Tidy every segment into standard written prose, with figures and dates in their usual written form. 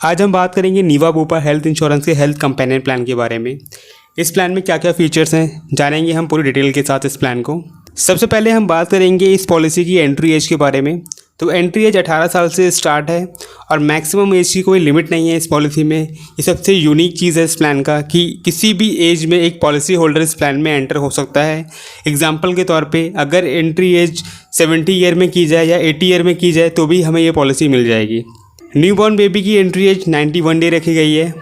आज हम बात करेंगे नीवा बुपा हेल्थ इंश्योरेंस के हेल्थ कंपेनियन प्लान के बारे में। इस प्लान में क्या क्या फीचर्स हैं जानेंगे हम पूरी डिटेल के साथ इस प्लान को। सबसे पहले हम बात करेंगे इस पॉलिसी की एंट्री एज के बारे में। तो एंट्री एज 18 साल से स्टार्ट है और मैक्सिमम एज की कोई लिमिट नहीं है इस पॉलिसी में। ये सबसे यूनिक चीज़ है इस प्लान का कि किसी भी एज में एक पॉलिसी होल्डर इस प्लान में एंटर हो सकता है। एग्जांपल के तौर पे अगर एंट्री एज 70 ईयर में की जाए या 80 ईयर में की जाए तो भी हमें ये पॉलिसी मिल जाएगी। न्यूबॉर्न बेबी की एंट्री एज 91 डे रखी गई है।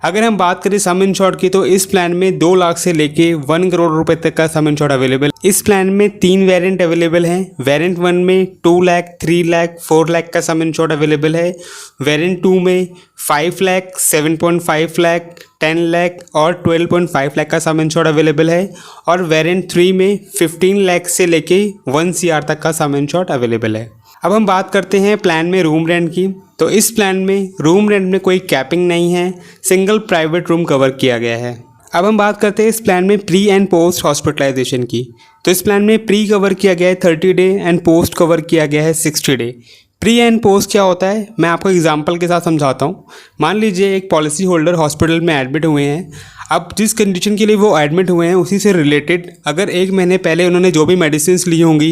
अगर हम बात करें सम इंश्योर्ड की तो इस प्लान में 2 लाख से लेके 1 करोड़ रुपए तक का सम इंश्योर्ड अवेलेबल। इस प्लान में 3 वेरिएंट अवेलेबल हैं। वेरिएंट 1 में 2 लाख, 3 लाख, 4 लाख का सम इंश्योर्ड अवेलेबल है। वेरिएंट 2 में 5 लाख, 7.5 लाख, 10 लाख और 12.5 लाख का सम इंश्योर्ड अवेलेबल है। और वेरिएंट 3 में 15 लाख से लेके 1 CR तक का सम इंश्योर्ड अवेलेबल है। अब हम बात करते हैं प्लान में रूम रेंट की। तो इस प्लान में रूम रेंट में कोई कैपिंग नहीं है, सिंगल प्राइवेट रूम कवर किया गया है। अब हम बात करते हैं इस प्लान में प्री एंड पोस्ट हॉस्पिटलाइजेशन की। तो इस प्लान में प्री कवर किया गया है 30 डे एंड पोस्ट कवर किया गया है 60 डे। प्री एंड पोस्ट क्या होता है मैं आपको एग्जांपल के साथ समझाता हूँ। मान लीजिए एक पॉलिसी होल्डर हॉस्पिटल में एडमिट हुए हैं। अब जिस कंडीशन के लिए वो एडमिट हुए हैं उसी से रिलेटेड अगर 1 महीने पहले उन्होंने जो भी मेडिसिन ली होंगी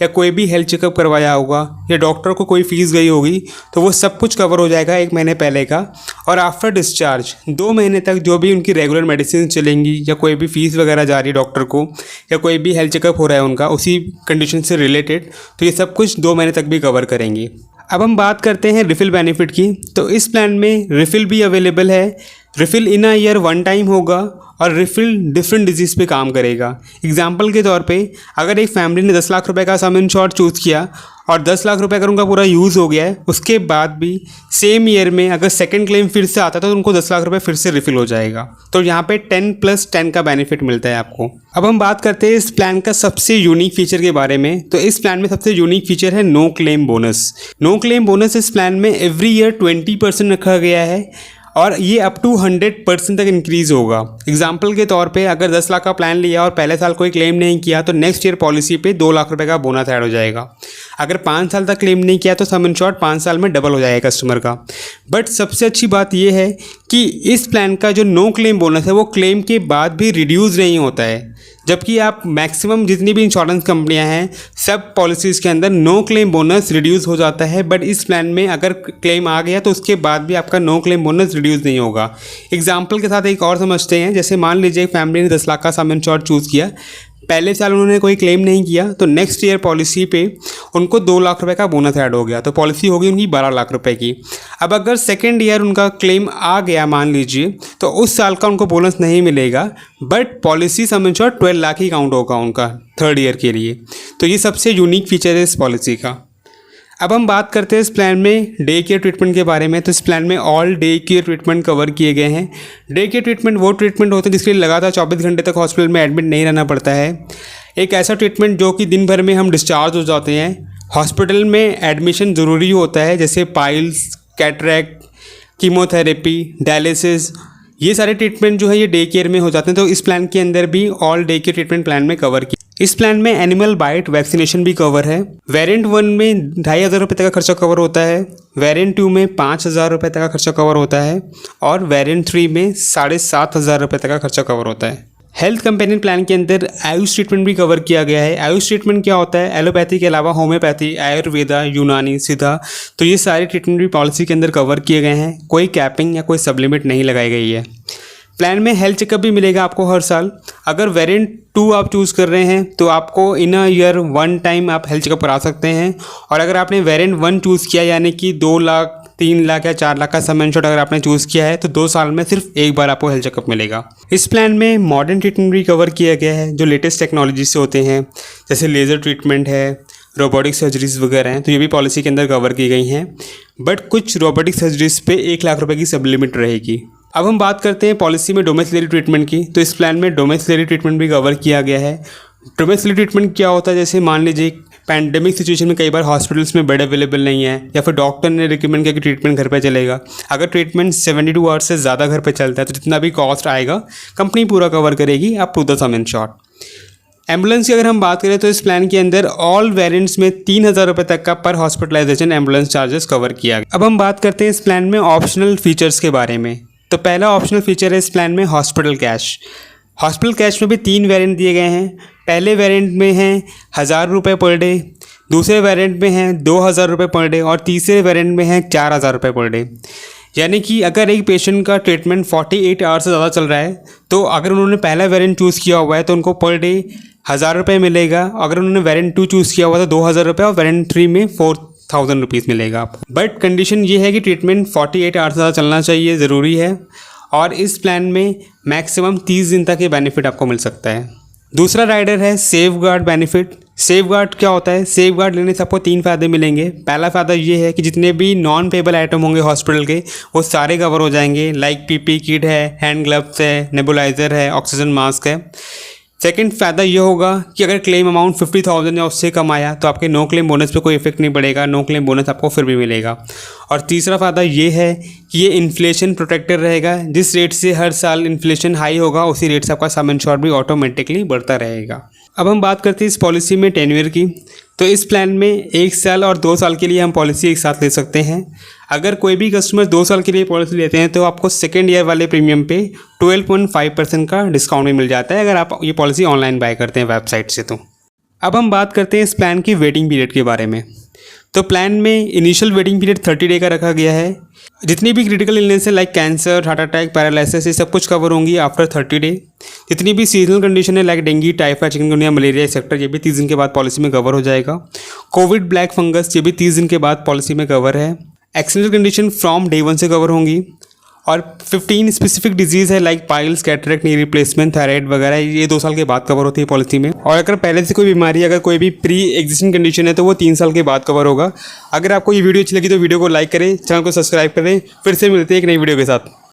या कोई भी हेल्थ चेकअप करवाया होगा या डॉक्टर को कोई फ़ीस गई होगी तो वो सब कुछ कवर हो जाएगा 1 महीने पहले का। और आफ्टर डिस्चार्ज 2 महीने तक जो भी उनकी रेगुलर मेडिसिन चलेंगी या कोई भी फ़ीस वगैरह जा रही है डॉक्टर को या कोई भी हेल्थ चेकअप हो रहा है उनका उसी कंडीशन से रिलेटेड, तो ये सब कुछ 2 महीने तक भी कवर करेंगे। अब हम बात करते हैं रिफ़िल बेनिफिट की। तो इस प्लान में रिफ़िल भी अवेलेबल है। Refill in a year 1 time होगा और रिफ़िल डिफरेंट डिजीज़ पे काम करेगा। एग्जाम्पल के तौर पे अगर एक फैमिली ने 10 लाख रुपए का सम इंश्योर्ड चूज़ किया और 10 लाख रुपए अगर उनका पूरा यूज़ हो गया है उसके बाद भी सेम ईयर में अगर सेकंड क्लेम फिर से आता है तो उनको 10 लाख रुपए फिर से रिफ़िल हो जाएगा। तो यहाँ पे 10+10 का बेनिफिट मिलता है आपको। अब हम बात करते हैं इस प्लान का सबसे यूनिक फीचर के बारे में। तो इस प्लान में सबसे यूनिक फीचर है no claim bonus. No claim bonus इस प्लान में एवरी ईयर 20% रखा गया है और ये अप टू 100% तक इंक्रीज़ होगा। एग्जाम्पल के तौर पे अगर 10 लाख का प्लान लिया और पहले साल कोई क्लेम नहीं किया तो नेक्स्ट ईयर पॉलिसी पे 2 लाख रुपए का बोनस ऐड हो जाएगा। अगर 5 साल तक क्लेम नहीं किया तो सम इंश्योर्ड 5 साल में डबल हो जाएगा कस्टमर का। बट सबसे अच्छी बात यह है कि इस प्लान का जो नो क्लेम बोनस है वो क्लेम के बाद भी रिड्यूस नहीं होता है, जबकि आप मैक्सिमम जितनी भी इंश्योरेंस कंपनियां हैं सब पॉलिसीज़ के अंदर नो क्लेम बोनस रिड्यूस हो जाता है। बट इस प्लान में अगर क्लेम आ गया तो उसके बाद भी आपका नो क्लेम बोनस रिड्यूस नहीं होगा। एग्जाम्पल के साथ एक और समझते हैं। जैसे मान लीजिए एक फैमिली ने 10 लाख का सम इंश्योर्ड चूज़ किया, पहले साल उन्होंने कोई क्लेम नहीं किया तो नेक्स्ट ईयर पॉलिसी पे उनको 2 लाख रुपए का बोनस ऐड हो गया तो पॉलिसी होगी उनकी 12 लाख रुपए की। अब अगर सेकेंड ईयर उनका क्लेम आ गया मान लीजिए तो उस साल का उनको बोनस नहीं मिलेगा but policy some insured 12 lakh he count होगा उनका 3rd ईयर के लिए। तो ये सबसे यूनिक फीचर है इस पॉलिसी का। अब हम बात करते हैं इस प्लान में डे केयर ट्रीटमेंट के बारे में। तो इस प्लान में all day care treatment cover किए गए हैं। डे केयर ट्रीटमेंट वो ट्रीटमेंट होते हैं जिसके लिए लगातार 24 घंटे तक हॉस्पिटल में एडमिट नहीं रहना पड़ता है। एक ऐसा ट्रीटमेंट जो कि दिन भर में हम डिस्चार्ज हो जाते हैं। हॉस्पिटल में एडमिशन ज़रूरी होता है जैसे पाइल्स, कैटरैक्ट, कीमोथेरेपी, डायलिसिस, ये सारे ट्रीटमेंट जो है ये डे केयर में हो जाते हैं। तो इस प्लान के अंदर भी all day care treatment plan में कवर किया। इस प्लान में एनिमल बाइट वैक्सीनेशन भी कवर है। वेरिएंट 1 में 2,500 रुपये तक का खर्चा कवर होता है। वेरिएंट 2 में 5,000 रुपये तक का खर्चा कवर होता है और वेरिएंट 3 में 7,500 रुपये तक का खर्चा कवर होता है। हेल्थ कंपेनियन प्लान के अंदर आयुष ट्रीटमेंट भी कवर किया गया है। आयुष ट्रीटमेंट क्या होता है? एलोपैथी के अलावा होम्योपैथी, आयुर्वेदा, यूनानी, सिद्धा, तो ये सारे ट्रीटमेंट भी पॉलिसी के अंदर कवर किए गए हैं। कोई कैपिंग या कोई सब लिमिट नहीं लगाई गई है। प्लान में हेल्थ चेकअप भी मिलेगा आपको हर साल। अगर वेरिएंट 2 आप चूज़ कर रहे हैं तो आपको इन अ ईयर 1 टाइम आप हेल्थ चेकअप करा सकते हैं। और अगर आपने वेरिएंट 1 चूज़ किया यानी कि 2 लाख, 3 लाख या 4 लाख का सम इंश्योर्ड अगर आपने चूज़ किया है तो 2 साल में सिर्फ 1 बार आपको हेल्थ चेकअप मिलेगा। इस प्लान में मॉडर्न ट्रीटमेंट भी कवर किया गया है जो लेटेस्ट टेक्नोलॉजी से होते हैं, जैसे लेज़र ट्रीटमेंट है, रोबोटिक सर्जरीज वगैरह हैं, तो ये भी पॉलिसी के अंदर कवर की गई हैं। बट कुछ रोबोटिक सर्जरीज पे 1 लाख रुपए की सब लिमिट रहेगी। अब हम बात करते हैं पॉलिसी में डोमेसिलरी ट्रीटमेंट की। तो इस प्लान में डोमेसिलरी ट्रीटमेंट भी कवर किया गया है। डोमेसिलरी ट्रीटमेंट क्या होता है? जैसे मान लीजिए पैंडेमिक सिचुएशन में कई बार हॉस्पिटल्स में बेड अवेलेबल नहीं है या फिर डॉक्टर ने रिकमेंड किया कि ट्रीटमेंट घर पे चलेगा। अगर ट्रीटमेंट 72 आवर्स से ज़्यादा घर पे चलता है तो जितना भी कॉस्ट आएगा कंपनी पूरा कवर करेगी, आप to the sum insured. Ambulance की अगर हम बात करें तो इस प्लान के अंदर ऑल वेरिएंट्स में 3,000 रुपये तक का पर हॉस्पिटलाइजेशन एम्बुलेंस चार्जेस कवर किया गया। अब हम बात करते हैं इस प्लान में ऑप्शनल फीचर्स के बारे में। तो पहला ऑप्शनल फीचर है इस प्लान में हॉस्पिटल कैश। हॉस्पिटल कैश में भी 3 वेरिएंट दिए गए हैं। पहले वेरिएंट में हैं 1,000 रुपये पर डे, दूसरे वेरिएंट में हैं 2,000 रुपये पर डे और तीसरे वेरिएंट में हैं 4,000 रुपये पर डे। यानी कि अगर एक पेशेंट का ट्रीटमेंट 48 आवर्स से ज़्यादा चल रहा है तो अगर उन्होंने पहला वेरिएंट चूज़ किया हुआ है तो उनको पर डे 1,000 रुपये मिलेगा। अगर उन्होंने वेरिएंट 2 चूज़ किया हुआ है तो 2,000 रुपये और वेरिएंट 3 में 4,000 रुपीज़ मिलेगा आपको। बट कंडीशन ये है कि ट्रीटमेंट 48 आवर्स से ज़्यादा चलना चाहिए, ज़रूरी है। और इस प्लान में मैक्सिमम 30 दिन तक ये बेनिफिट आपको मिल सकता है। दूसरा राइडर है safe guard benefit. Safe guard क्या होता है? सेफ गार्ड लेने से आपको 3 फ़ायदे मिलेंगे। पहला फ़ायदा ये है कि जितने भी नॉन पेबल आइटम होंगे हॉस्पिटल के वो सारे कवर हो जाएंगे, लाइक पीपी किट है, हैंड ग्लव्स है, नेबुलाइज़र है, ऑक्सीजन मास्क है। सेकंड फ़ायदा ये होगा कि अगर क्लेम अमाउंट 50,000 या उससे कम आया तो आपके नो क्लेम बोनस पे कोई इफेक्ट नहीं पड़ेगा, नो क्लेम बोनस आपको फिर भी मिलेगा। और तीसरा फ़ायदा ये है कि ये इन्फ्लेशन प्रोटेक्टर रहेगा। जिस रेट से हर साल इन्फ्लेशन हाई होगा उसी रेट से आपका सम इंश्योर भी ऑटोमेटिकली बढ़ता रहेगा। अब हम बात करते हैं इस पॉलिसी में टेन्योर की। तो इस प्लान में 1 साल और 2 साल के लिए हम पॉलिसी एक साथ ले सकते हैं। अगर कोई भी कस्टमर 2 साल के लिए पॉलिसी लेते हैं तो आपको सेकेंड ईयर वाले प्रीमियम पे 12.5% का डिस्काउंट भी मिल जाता है अगर आप ये पॉलिसी ऑनलाइन बाय करते हैं वेबसाइट से। तो अब हम बात करते हैं इस प्लान की वेटिंग पीरियड के बारे में। तो प्लान में इनिशियल वेटिंग पीरियड 30 डे का रखा गया है। जितनी भी क्रिटिकल इलनेस है like cancer, heart attack, paralysis, ये सब कुछ कवर होंगी आफ्टर 30 डे। जितनी भी सीजनल कंडीशन है like dengue, typhoid, chikungunya, malaria sector, ये भी 30 दिन के बाद पॉलिसी में कवर हो जाएगा। कोविड, ब्लैक फंगस, ये भी 30 दिन के बाद पॉलिसी में कवर है। एक्सीडेंटल कंडीशन फ्रॉम डे 1 से कवर होंगी। और 15 स्पेसिफिक डिजीज़ है like piles, cataract, knee replacement, thyroid वगैरह, ये 2 साल के बाद कवर होती है पॉलिसी में। और अगर पहले से कोई बीमारी, अगर कोई भी प्री एग्जिस्टिंग कंडीशन है तो वो 3 साल के बाद कवर होगा। अगर आपको ये वीडियो अच्छी लगी तो वीडियो को लाइक करें, चैनल को सब्सक्राइब करें। फिर से मिलते हैं एक नई वीडियो के साथ।